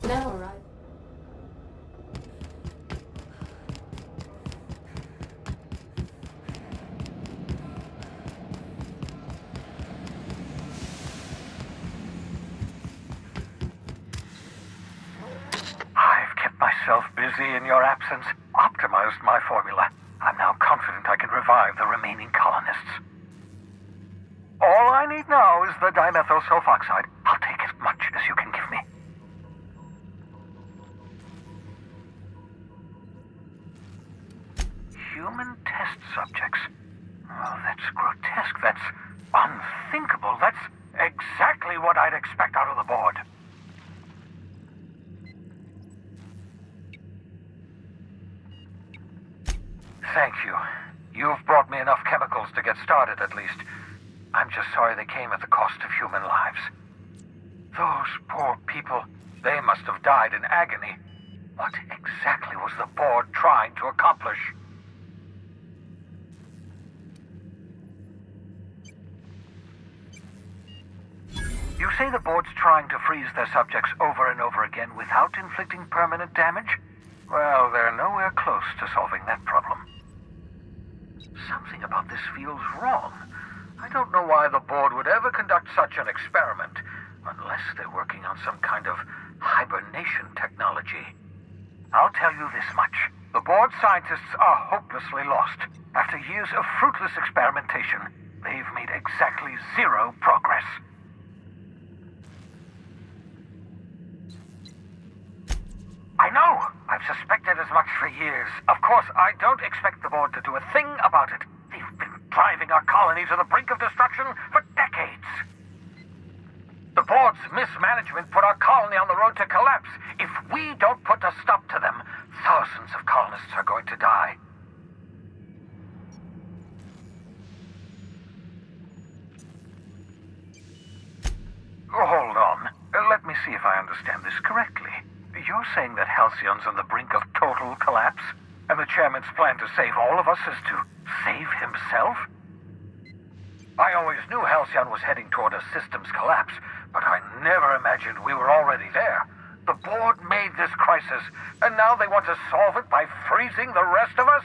No, right? I've kept myself busy in your absence, optimized my formula. I'm now confident I can revive the remaining colonists. All I need now is the dimethyl sulfoxide. I'll take as much as you can give me. Human test subjects. Oh, that's grotesque. That's unthinkable. That's exactly what I'd expect out of the board. Thank you. You've brought me enough chemicals to get started, at least. I'm just sorry they came at the cost of human lives. Those poor people, they must have died in agony. What exactly was the board trying to accomplish? You say the board's trying to freeze their subjects over and over again without inflicting permanent damage? Well, they're nowhere close to solving that problem. Something about this feels wrong. I don't know why the board would ever conduct such an experiment, unless they're working on some kind of hibernation technology. I'll tell you this much. The board scientists are hopelessly lost. After years of fruitless experimentation, they've made exactly zero progress. I know! I've suspected as much for years. Of course, I don't expect the board to do a thing about it. They've been driving our colony to the brink of destruction for decades. The board's mismanagement put our colony on the road to collapse. If we don't put a stop to them, thousands of colonists are going to die. Hold on. Let me see if I understand this correctly. You're saying that Halcyon's on the brink of total collapse? And the chairman's plan to save all of us is to save himself? I always knew Halcyon was heading toward a systems collapse, but I never imagined we were already there. The board made this crisis, and now they want to solve it by freezing the rest of us?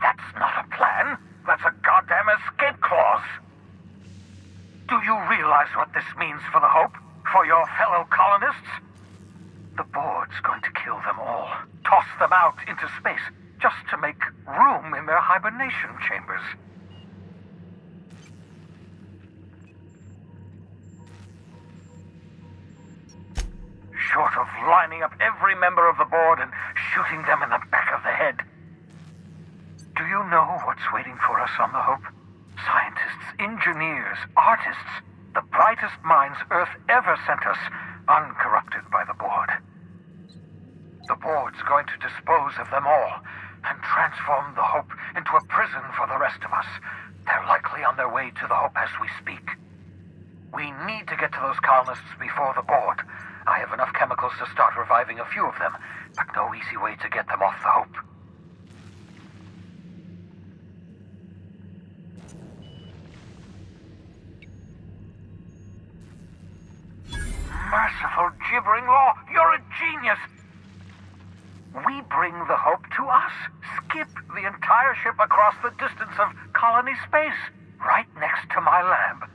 That's not a plan. That's a goddamn escape clause. Do you realize what this means for the Hope? For your fellow colonists? The board's going to kill them all, toss them out into space, just to make room in their hibernation chambers. Short of lining up every member of the board and shooting them in the back of the head. Do you know what's waiting for us on the Hope? Scientists, engineers, artists, the brightest minds Earth ever sent us, uncorrupted by the board. The board's going to dispose of them all and transform the Hope into a prison for the rest of us. They're likely on their way to the Hope as we speak. We need to get to those colonists before the board. I have enough chemicals to start reviving a few of them, but no easy way to get them off the Hope. Merciful gibbering law, you're a genius! We bring the Hope to us. Skip the entire ship across the distance of colony space, right next to my lab.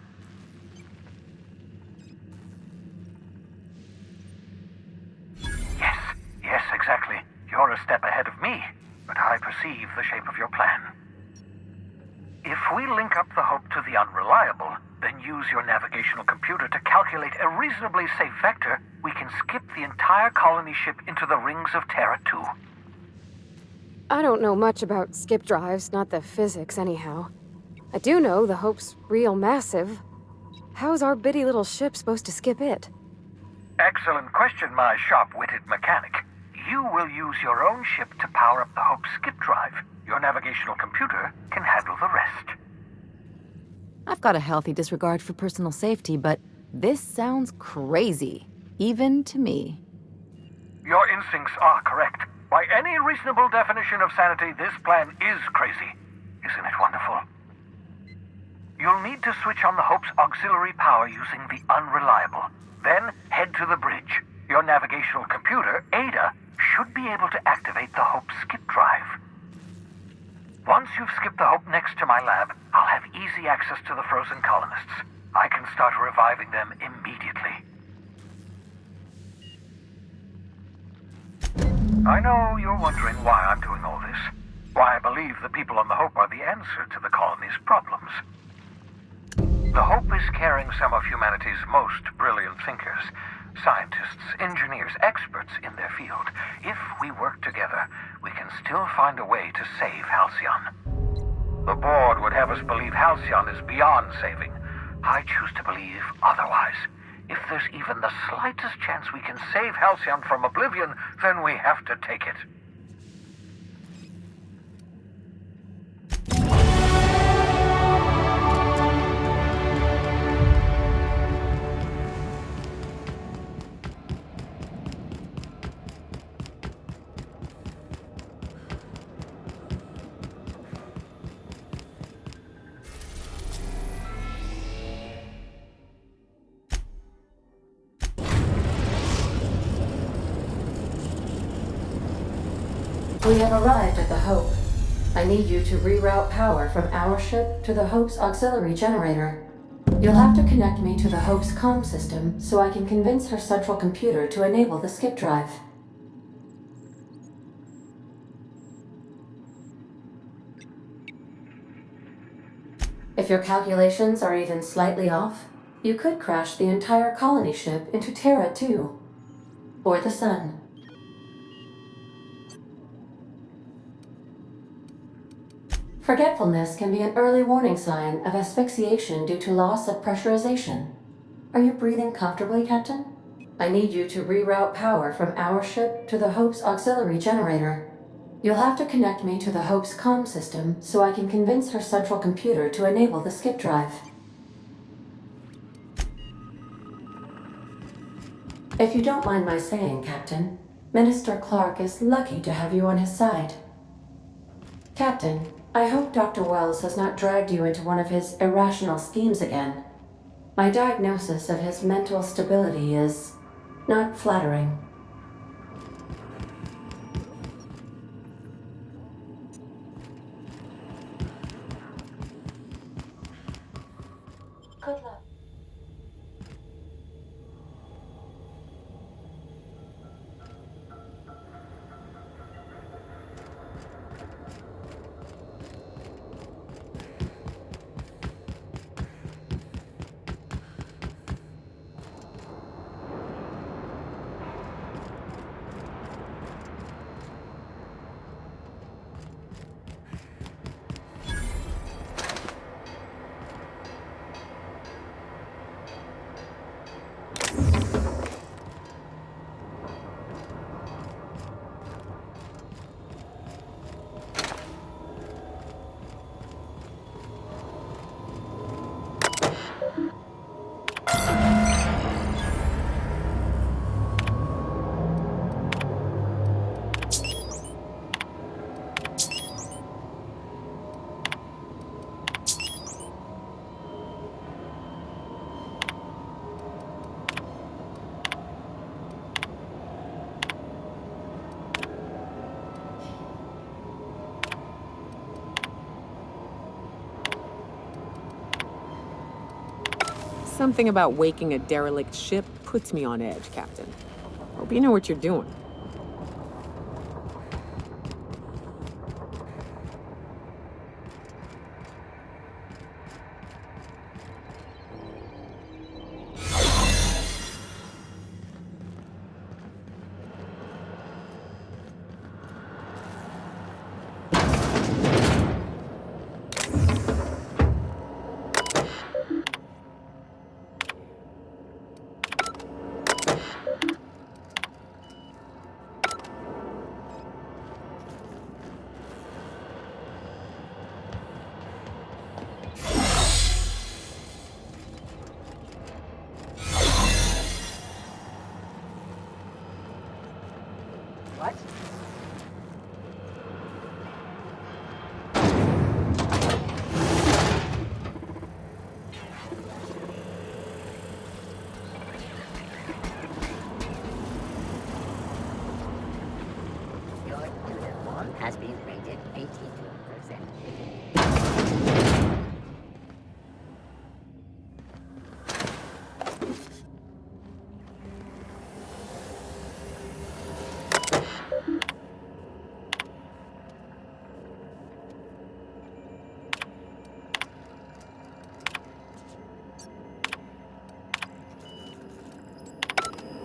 Yes, exactly. You're a step ahead of me, but I perceive the shape of your plan. If we link up the Hope to the Unreliable, then use your navigational computer to calculate a reasonably safe vector, we can skip the entire colony ship into the rings of Terra 2. I don't know much about skip drives, not the physics anyhow. I do know the Hope's real massive. How's our bitty little ship supposed to skip it? Excellent question, my sharp-witted mechanic. You will use your own ship to power up the Hope's skip drive. Your navigational computer can handle the rest. I've got a healthy disregard for personal safety, but this sounds crazy, even to me. Your instincts are correct. By any reasonable definition of sanity, this plan is crazy. Isn't it wonderful? You'll need to switch on the Hope's auxiliary power using the unreliable. Then head to the bridge. Your navigational computer, Ada, should be able to activate the Hope's skip drive. Once you've skipped the Hope next to my lab, I'll have easy access to the frozen colonists. I can start reviving them immediately. I know you're wondering why I'm doing all this. Why I believe the people on the Hope are the answer to the colony's problems. The Hope is carrying some of humanity's most brilliant thinkers, scientists, engineers, experts in their field. If we work together, we can still find a way to save Halcyon. The board would have us believe Halcyon is beyond saving. I choose to believe otherwise. If there's even the slightest chance we can save Halcyon from oblivion, then we have to take it. We have arrived at the Hope. I need you to reroute power from our ship to the Hope's auxiliary generator. You'll have to connect me to the Hope's comm system so I can convince her central computer to enable the skip drive. If your calculations are even slightly off, you could crash the entire colony ship into Terra 2. Or the Sun. Forgetfulness can be an early warning sign of asphyxiation due to loss of pressurization. Are you breathing comfortably, Captain? I need you to reroute power from our ship to the Hope's auxiliary generator. You'll have to connect me to the Hope's comm system so I can convince her central computer to enable the skip drive. If you don't mind my saying, Captain, Minister Clark is lucky to have you on his side. Captain, I hope Dr. Wells has not dragged you into one of his irrational schemes again. My diagnosis of his mental stability is not flattering. Good luck. Something about waking a derelict ship puts me on edge, Captain. Hope you know what you're doing.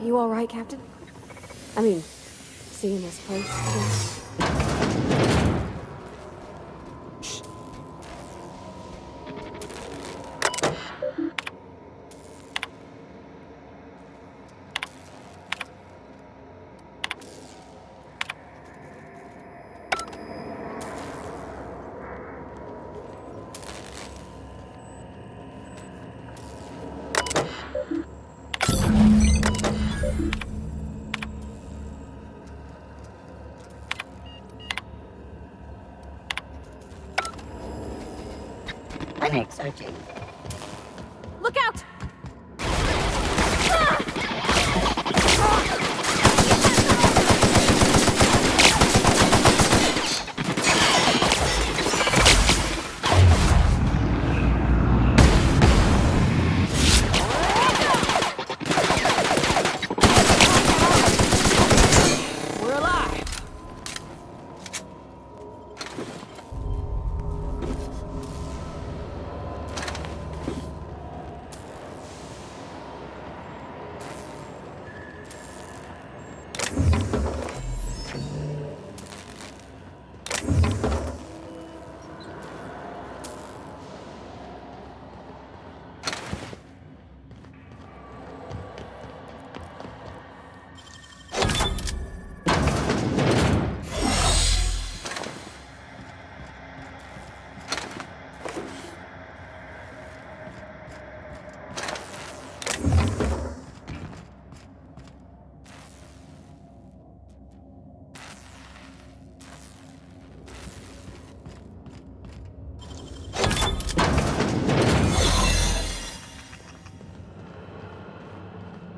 You all right, Captain? I mean, seeing this place again? Shh. Clinic searching. Look out! We're alive.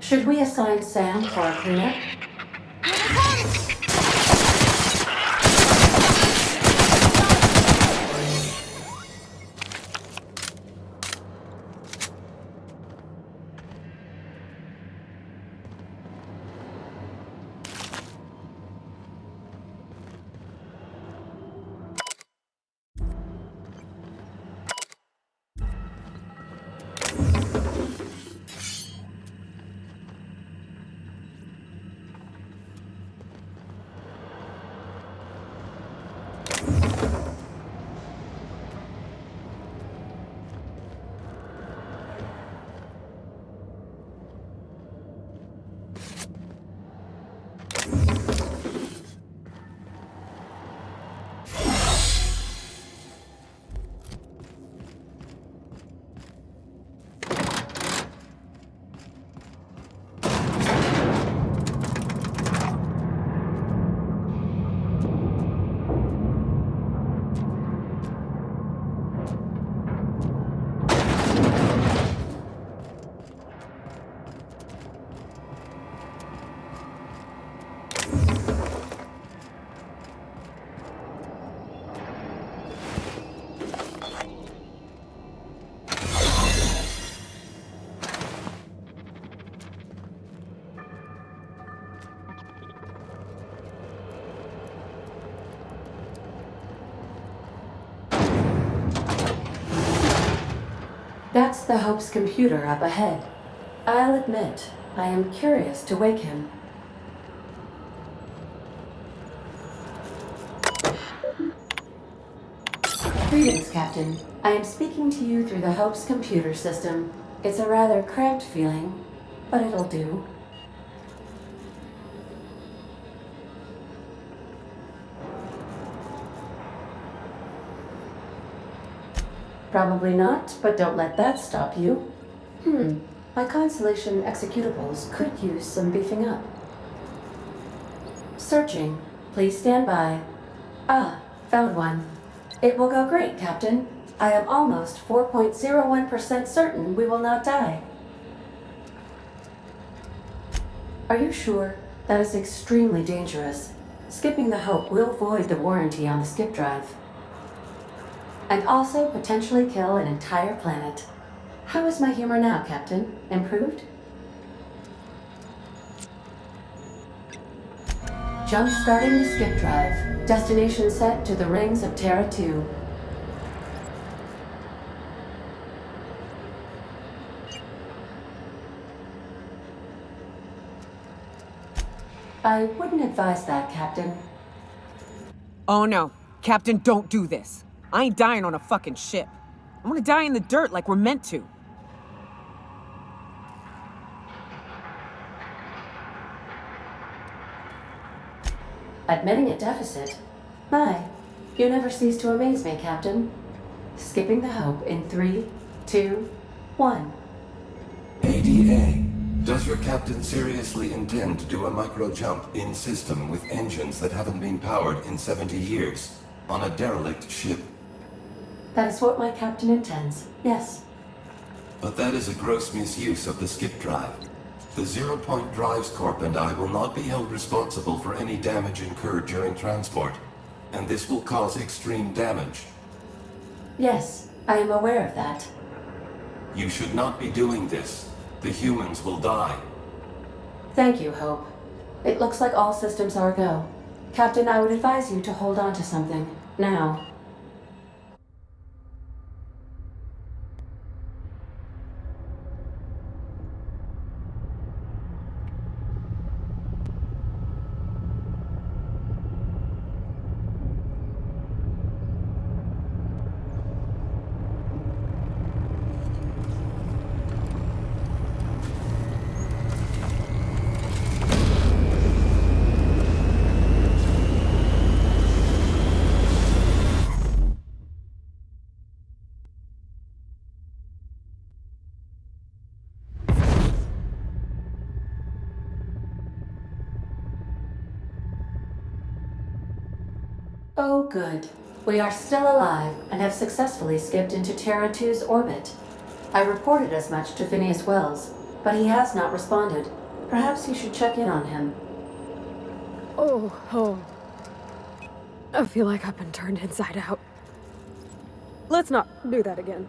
Should we assign Sam for a cleanup? That's the Hope's computer up ahead. I'll admit, I am curious to wake him. Greetings, Captain. I am speaking to you through the Hope's computer system. It's a rather cramped feeling, but it'll do. Probably not, but don't let that stop you. My Constellation executables could use some beefing up. Searching. Please stand by. Ah, found one. It will go great, Captain. I am almost 4.01% certain we will not die. Are you sure? That is extremely dangerous. Skipping the Hope will void the warranty on the skip drive. And also potentially kill an entire planet. How is my humor now, Captain? Improved? Jump-starting the skip drive. Destination set to the rings of Terra 2. I wouldn't advise that, Captain. Oh no. Captain, don't do this. I ain't dying on a fucking ship. I want to die in the dirt like we're meant to. Admitting a deficit? My, you never cease to amaze me, Captain. Skipping the Hope in 3, 2, 1. ADA. Does your captain seriously intend to do a micro-jump in system with engines that haven't been powered in 70 years? On a derelict ship? That is what my captain intends, yes. But that is a gross misuse of the skip drive. The Zero Point Drives Corp and I will not be held responsible for any damage incurred during transport, and this will cause extreme damage. Yes, I am aware of that. You should not be doing this. The humans will die. Thank you, Hope. It looks like all systems are go. Captain, I would advise you to hold on to something. Now. Oh, good. We are still alive and have successfully skipped into Terra 2's orbit. I reported as much to Phineas Wells, but he has not responded. Perhaps you should check in on him. Oh. I feel like I've been turned inside out. Let's not do that again.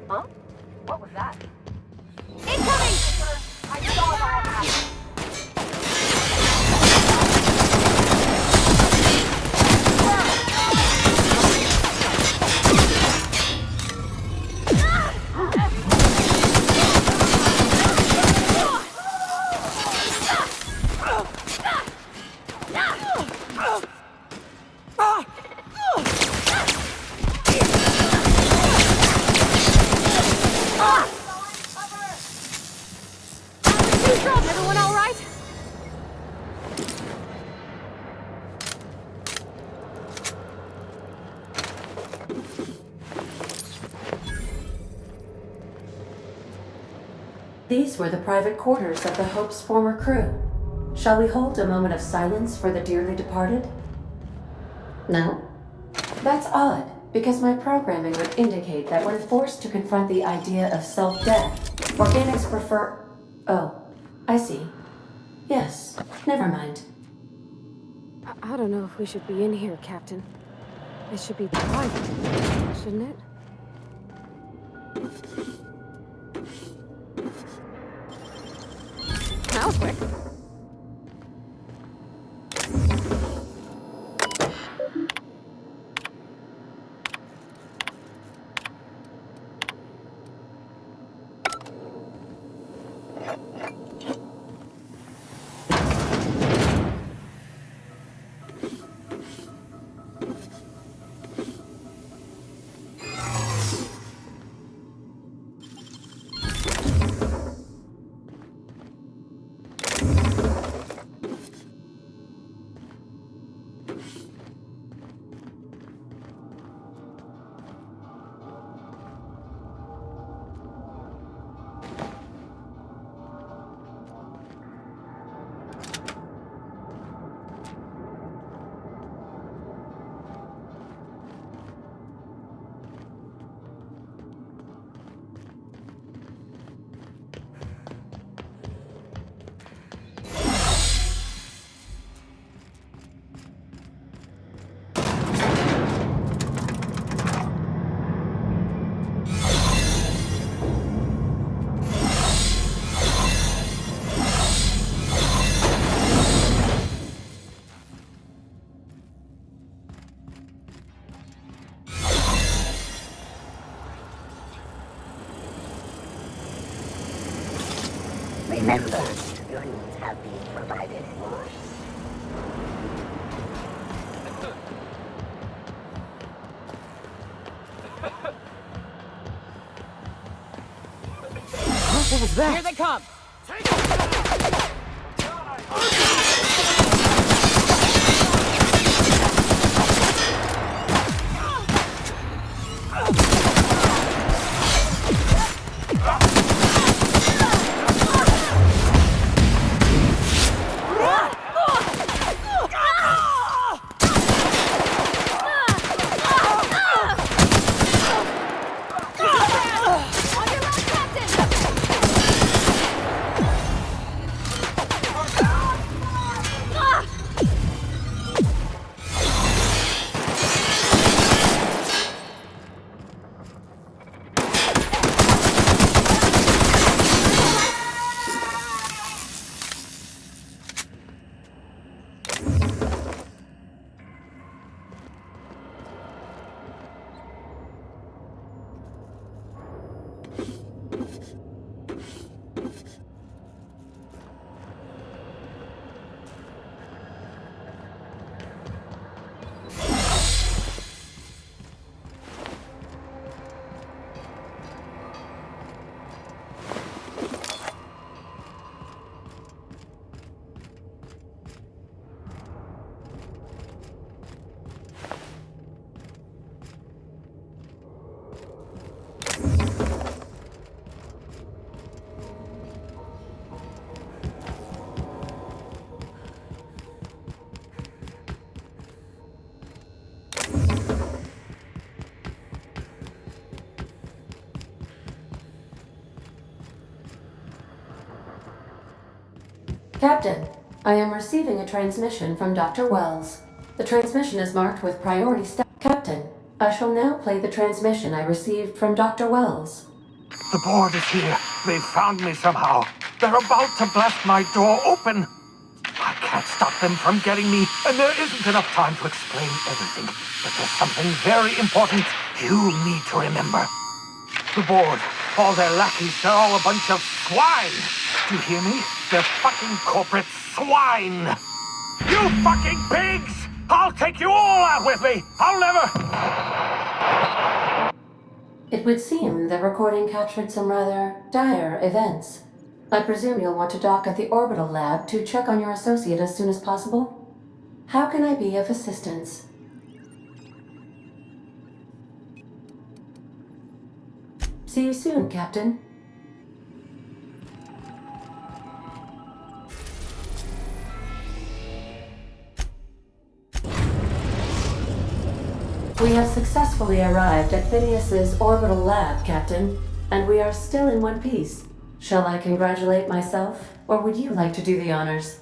Huh? What was that? Incoming! I saw it all happen. Everyone all right? These were the private quarters of the Hope's former crew. Shall we hold a moment of silence for the dearly departed? No? That's odd, because my programming would indicate that when forced to confront the idea of self-death, organics prefer... Oh, I see. Yes, never mind. I don't know if we should be in here, Captain. It should be private, shouldn't it? That was quick. Members, your needs have been provided. What was that? Here they come! Captain, I am receiving a transmission from Dr. Wells. The transmission is marked with priority status. Captain, I shall now play the transmission I received from Dr. Wells. The board is here. They've found me somehow. They're about to blast my door open. I can't stop them from getting me, and there isn't enough time to explain everything. But there's something very important you need to remember. The board, all their lackeys, they're all a bunch of swine. Do you hear me? They're fucking corporate swine. You fucking pigs! I'll take you all out with me. I'll never... It would seem the recording captured some rather dire events. I presume you'll want to dock at the orbital lab to check on your associate as soon as possible? How can I be of assistance? See you soon, Captain. We have successfully arrived at Phineas's orbital lab, Captain, and we are still in one piece. Shall I congratulate myself, or would you like to do the honors?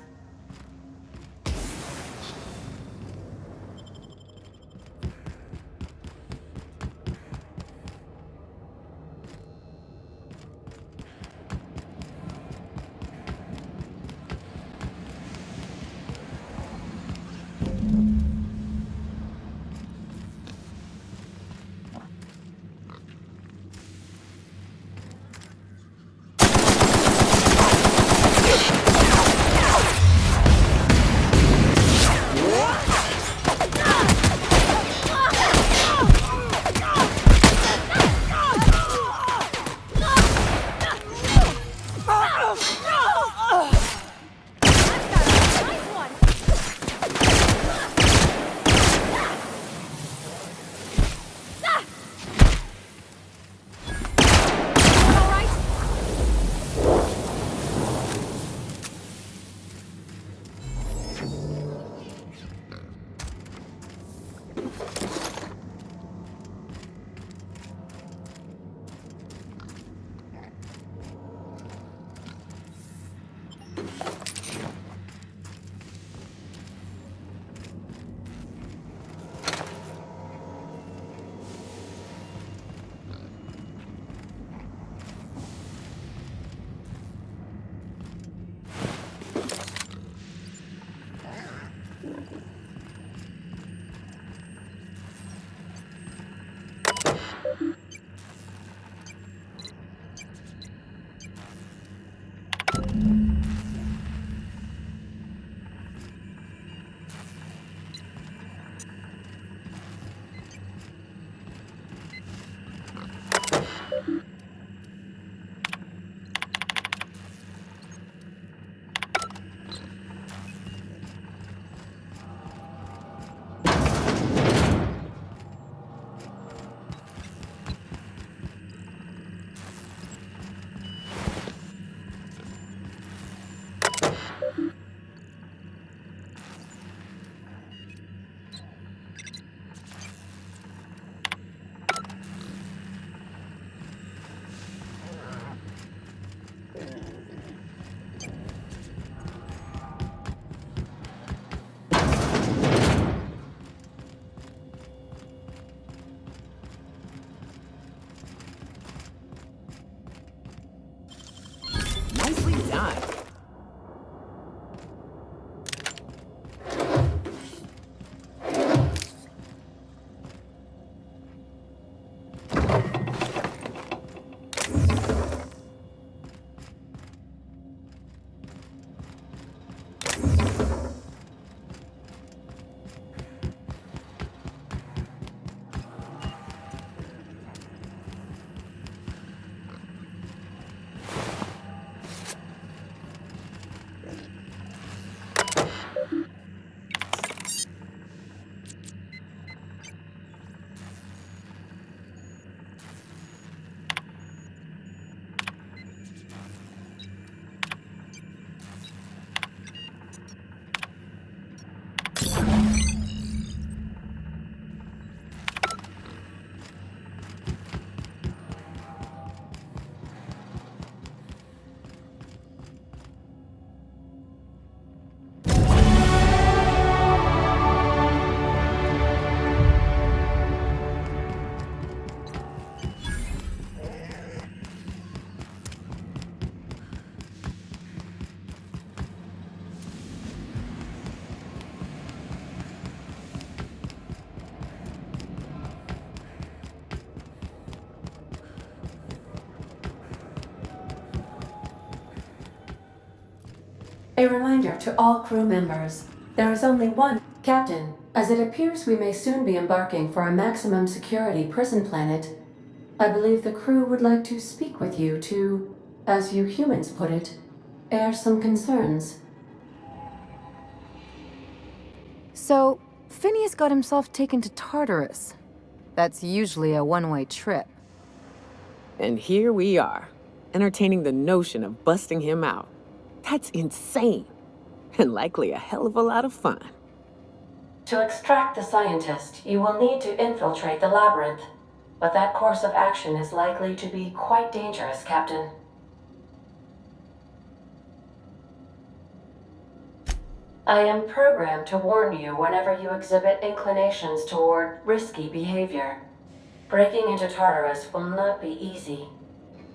A reminder to all crew members. There is only one captain. As it appears we may soon be embarking for a maximum security prison planet, I believe the crew would like to speak with you to, as you humans put it, air some concerns. So, Phineas got himself taken to Tartarus. That's usually a one-way trip. And here we are, entertaining the notion of busting him out. That's insane. And likely a hell of a lot of fun. To extract the scientist, you will need to infiltrate the labyrinth. But that course of action is likely to be quite dangerous, Captain. I am programmed to warn you whenever you exhibit inclinations toward risky behavior. Breaking into Tartarus will not be easy.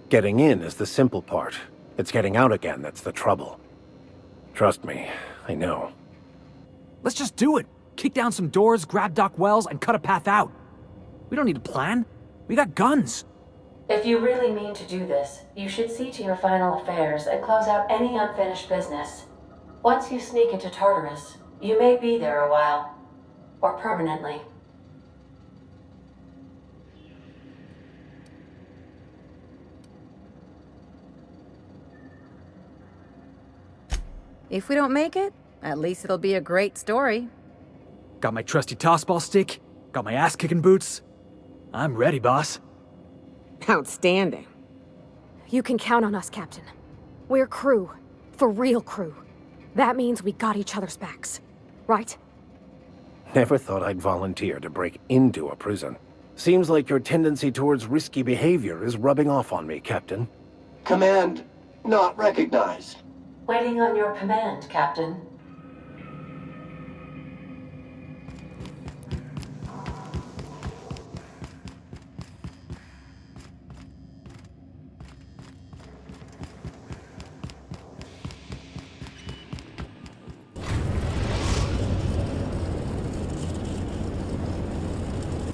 Getting in is the simple part. It's getting out again that's the trouble. Trust me, I know. Let's just do it. Kick down some doors, grab Doc Wells, and cut a path out. We don't need a plan. We got guns. If you really mean to do this, you should see to your final affairs and close out any unfinished business. Once you sneak into Tartarus, you may be there a while. Or permanently. If we don't make it, at least it'll be a great story. Got my trusty tossball stick. Got my ass-kicking boots. I'm ready, boss. Outstanding. You can count on us, Captain. We're crew. For real crew. That means we got each other's backs. Right? Never thought I'd volunteer to break into a prison. Seems like your tendency towards risky behavior is rubbing off on me, Captain. Command not recognized. Waiting on your command, Captain.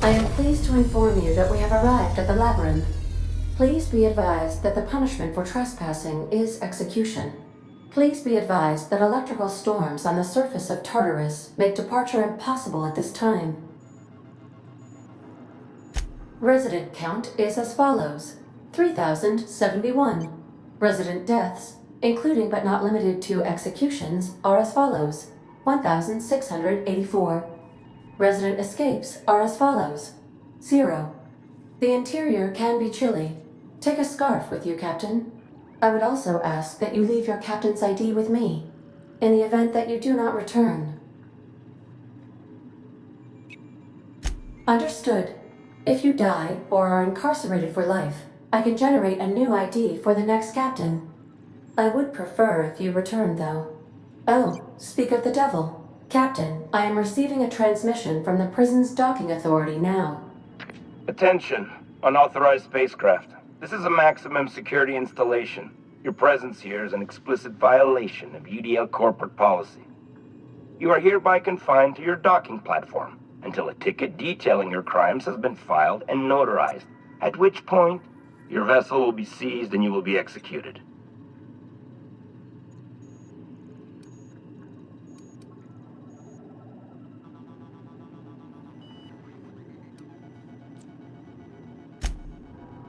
I am pleased to inform you that we have arrived at the labyrinth. Please be advised that the punishment for trespassing is execution. Please be advised that electrical storms on the surface of Tartarus make departure impossible at this time. Resident count is as follows: 3,071. Resident deaths, including but not limited to executions, are as follows: 1,684. Resident escapes are as follows: 0. The interior can be chilly. Take a scarf with you, Captain. I would also ask that you leave your captain's ID with me, in the event that you do not return. Understood. If you die or are incarcerated for life, I can generate a new ID for the next captain. I would prefer if you returned, though. Oh, speak of the devil. Captain, I am receiving a transmission from the prison's docking authority now. Attention, unauthorized spacecraft. This is a maximum security installation. Your presence here is an explicit violation of UDL corporate policy. You are hereby confined to your docking platform until a ticket detailing your crimes has been filed and notarized, at which point your vessel will be seized and you will be executed.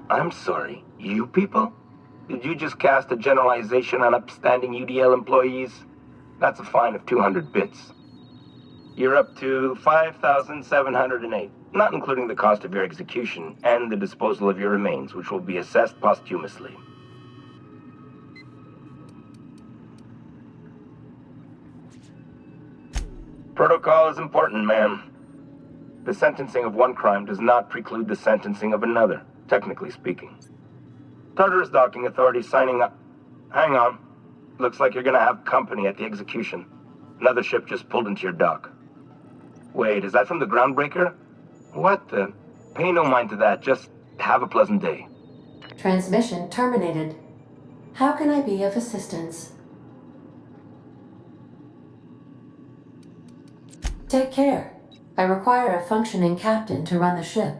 I'm sorry, you people? Did you just cast a generalization on upstanding UDL employees? That's a fine of 200 bits. You're up to 5,708, not including the cost of your execution and the disposal of your remains, which will be assessed posthumously. Protocol is important, ma'am. The sentencing of one crime does not preclude the sentencing of another, technically speaking. Tartarus Docking Authority signing up. Hang on. Looks like you're gonna have company at the execution. Another ship just pulled into your dock. Wait, is that from the groundbreaker? What the? Pay no mind to that, just have a pleasant day. Transmission terminated. How can I be of assistance? Take care. I require a functioning captain to run the ship.